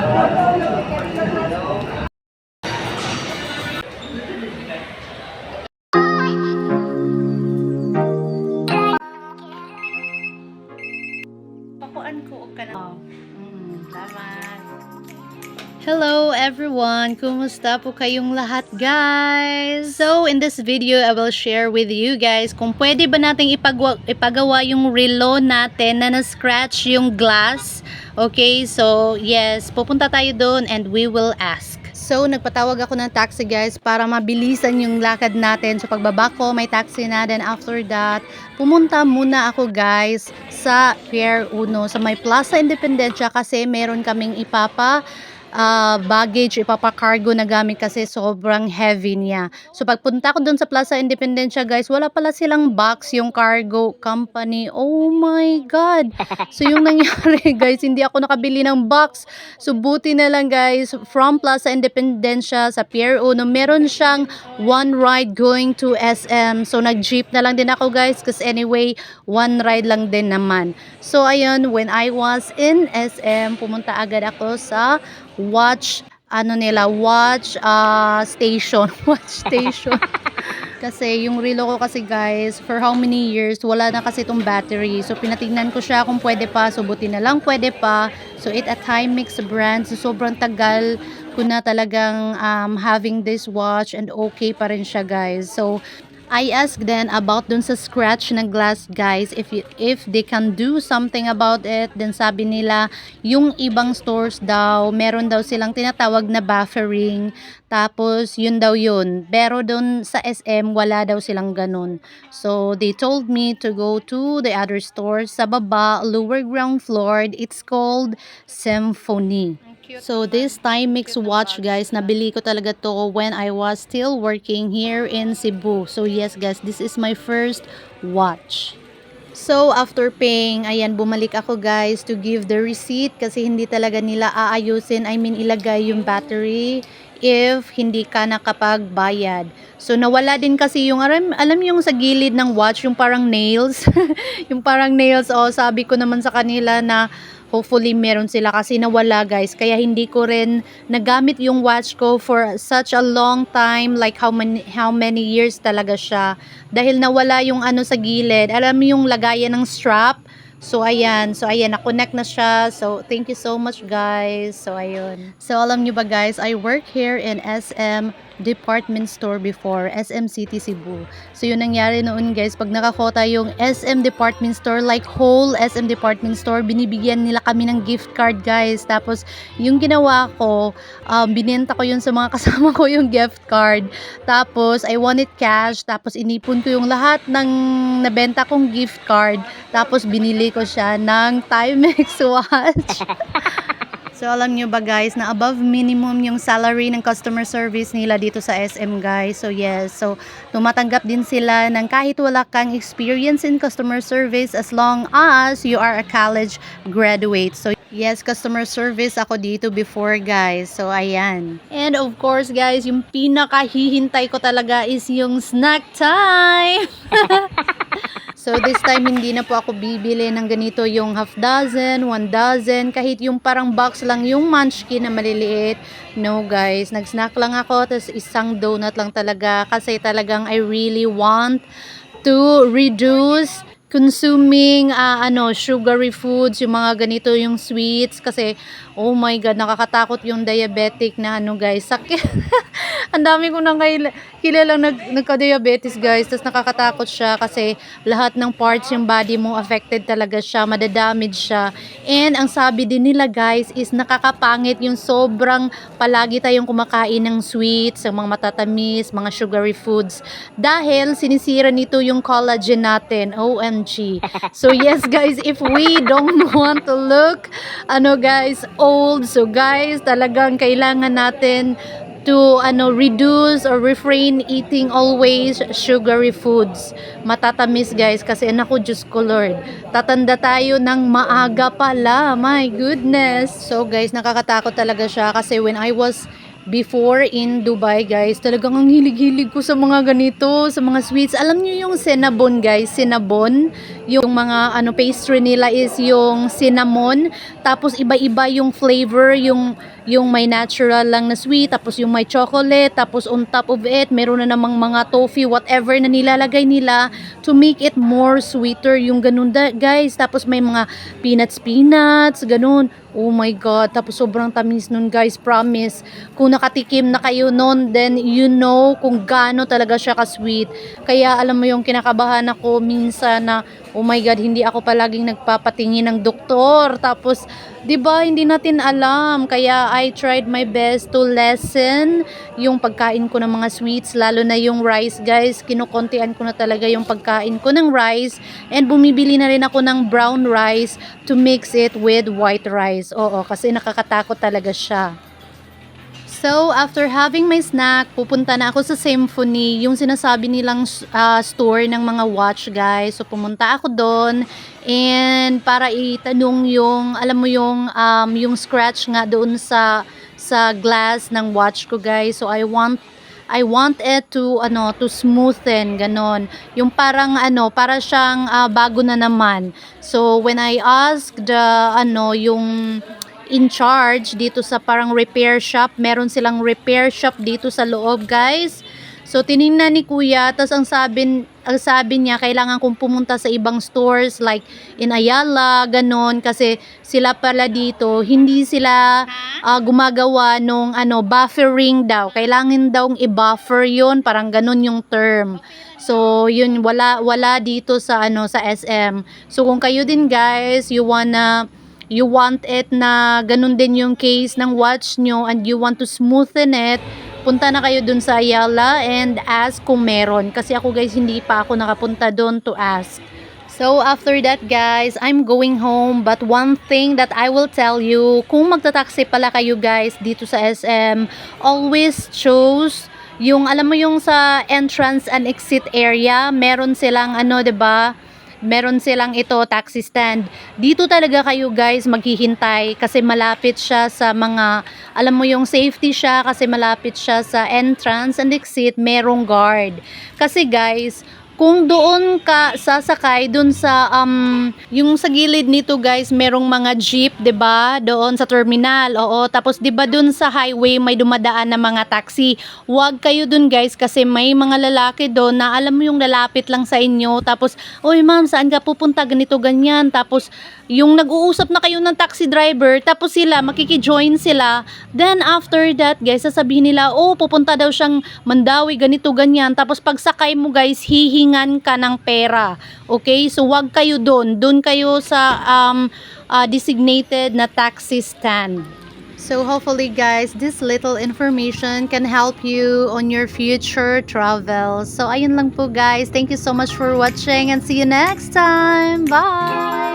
Pakuan ko og kana. Salamat. Hello everyone! Kumusta po kayong lahat guys? So in this video, I will share with you guys kung pwede ba nating ipagawa yung relo natin na na-scratch yung glass. Okay, so yes, pupunta tayo doon and we will ask. So nagpatawag ako ng taxi guys para mabilisan yung lakad natin. So pagbaba ko, may taxi na. Then after that, pumunta muna ako guys sa Pier 1 sa may Plaza Independencia kasi meron kaming baggage, ipapakargo na gamit kasi sobrang heavy niya. So pagpunta ko dun sa Plaza Independencia guys, wala pala silang box yung cargo company. Oh my God! So yung nangyari guys, hindi ako nakabili ng box. So buti na lang guys, from Plaza Independencia sa Pier 1, meron siyang one ride going to SM. So nag-jeep na lang din ako guys kasi anyway, one ride lang din naman. So ayun, when I was in SM, pumunta agad ako sa watch station. Watch station. Kasi yung relo ko kasi guys, for how many years, wala na kasi itong battery. So pinatingnan ko siya kung pwede pa. So buti na lang pwede pa. So it a Timex brand. So sobrang tagal ko na talagang having this watch and okay pa rin siya guys. So I asked then about dun sa scratch na glass guys, if they can do something about it. Then sabi nila yung ibang stores daw meron daw silang tinatawag na buffering, tapos yun daw yun, pero dun sa SM wala daw silang ganun. So they told me to go to the other stores sa baba, lower ground floor. It's called Symphony. So this Timex watch guys, nabili ko talaga to when I was still working here in Cebu. So yes guys, this is my first watch. So after paying, ayan, bumalik ako guys to give the receipt kasi hindi talaga nila aayusin, ilagay yung battery if hindi ka nakapagbayad. So nawala din kasi yung alam yung sa gilid ng watch, yung parang nails. Yung parang nails, sabi ko naman sa kanila na hopefully meron sila kasi nawala guys. Kaya hindi ko rin nagamit yung watch ko for such a long time, like how many years talaga siya. Dahil nawala yung sa gilid. Alam mo yung lagayan ng strap? So ayan, na-connect na siya. So thank you so much guys. So ayun. So alam niyo ba guys, I work here in SM department store before, SM City Cebu. So yun nangyari noon guys, pag nakakota yung SM department store, like whole SM department store, binibigyan nila kami ng gift card guys. Tapos yung ginawa ko, binenta ko yun sa mga kasama ko yung gift card. Tapos I wanted cash, tapos inipon ko yung lahat ng nabenta kong gift card. Tapos binili ko siya ng Timex watch. So alam nyo ba guys na above minimum yung salary ng customer service nila dito sa SM guys. So yes, so tumatanggap din sila ng kahit wala kang experience in customer service as long as you are a college graduate. So yes, customer service ako dito before guys. So ayan. And of course guys, yung pinakahihintay ko talaga is yung snack time. So this time hindi na po ako bibili ng ganito yung half dozen, 1 dozen, kahit yung parang box lang yung munchkin na maliliit. No guys, nag-snack lang ako, tapos isang donut lang talaga kasi talagang I really want to reduce consuming sugary foods, yung mga ganito yung sweets kasi oh my God, nakakatakot yung diabetic na guys, sakit. Ang dami ko nang kilalang nagka-diabetes guys, tapos nakakatakot siya kasi lahat ng parts yung body mo affected talaga siya, madadamage siya. And ang sabi din nila guys is nakakapangit yung sobrang palagi tayong kumakain ng sweets, yung mga matatamis, mga sugary foods, dahil sinisira nito yung collagen natin. OMG. So yes guys, if we don't want to look guys old, so guys talagang kailangan natin to reduce or refrain eating always sugary foods, matatamis guys, kasi naku Diyos ko Lord, tatanda tayo ng maaga pala, my goodness. So guys, nakakatakot talaga siya kasi when I was before in Dubai, guys. Talagang ang hilig-hilig ko sa mga ganito, sa mga sweets. Alam niyo yung cinnamon, guys, cinnamon. Yung mga pastry nila is yung cinnamon. Tapos iba-iba yung flavor, yung may natural lang na sweet, tapos yung may chocolate, tapos on top of it, meron na namang mga toffee, whatever na nilalagay nila to make it more sweeter, yung ganun guys. Tapos may mga peanuts, ganun. Oh my God, tapos sobrang tamis nun, guys, promise. Kung nakatikim na kayo nun, then you know kung gaano talaga siya ka-sweet. Kaya alam mo yung kinakabahan ako minsan na, oh my God, hindi ako palaging nagpapatingin ng doktor. Tapos, 'di ba, hindi natin alam. Kaya I tried my best to lessen yung pagkain ko ng mga sweets, lalo na yung rice, guys. Kinukontian ko na talaga yung pagkain ko ng rice, and bumibili na rin ako ng brown rice to mix it with white rice. Oo, kasi nakakatakot talaga siya. So, after having my snack, pupunta na ako sa Symphony, yung sinasabi nilang store ng mga watch, guys. So, pumunta ako doon, and para itanong yung, alam mo yung scratch nga doon sa glass ng watch ko, guys. So, I want it to smoothen, ganon. Yung parang para siyang bago na naman. So, when I asked yung in charge dito sa parang repair shop, meron silang repair shop dito sa loob, guys. So, tiningnan ni kuya, tas ang sabi niya, kailangan kong pumunta sa ibang stores like in Ayala, ganon, kasi sila pala dito, hindi sila gumagawa nung buffering daw. Kailangan daw i-buffer yun, parang ganon yung term. So, yun, wala dito sa sa SM. So, kung kayo din, guys, you want it na ganun din yung case ng watch nyo, and you want to smoothen it, punta na kayo dun sa Ayala and ask kung meron. Kasi ako, guys, hindi pa ako nakapunta dun to ask. So, after that, guys, I'm going home. But one thing that I will tell you, kung magta-taxi pala kayo, guys, dito sa SM, always choose yung, alam mo yung sa entrance and exit area, meron silang diba? Meron silang taxi stand. Dito talaga kayo, guys, maghihintay kasi malapit siya sa mga, alam mo yung safety siya, kasi malapit siya sa entrance and exit, merong guard. Kasi, guys, kung doon ka sasakay doon sa yung sa gilid nito, guys, merong mga jeep, 'di ba? Doon sa terminal. Oo, tapos 'di ba doon sa highway may dumadaan na mga taxi. Huwag kayo doon, guys, kasi may mga lalaki doon na alam mo yung lalapit lang sa inyo. Tapos, "Oy, ma'am, saan ka pupunta? Ganito ganyan." Tapos yung nag-uusap na kayo ng taxi driver, tapos sila makiki-join sila. Then after that, guys, sasabihin nila, "Oh, pupunta daw siyang Mandawi, ganito ganyan." Tapos pagsakay mo, guys, hihingan ka ng pera. Okay? So, wag kayo doon. Doon kayo sa designated na taxi stand. So, hopefully, guys, this little information can help you on your future travel. So, ayun lang po, guys. Thank you so much for watching, and see you next time. Bye!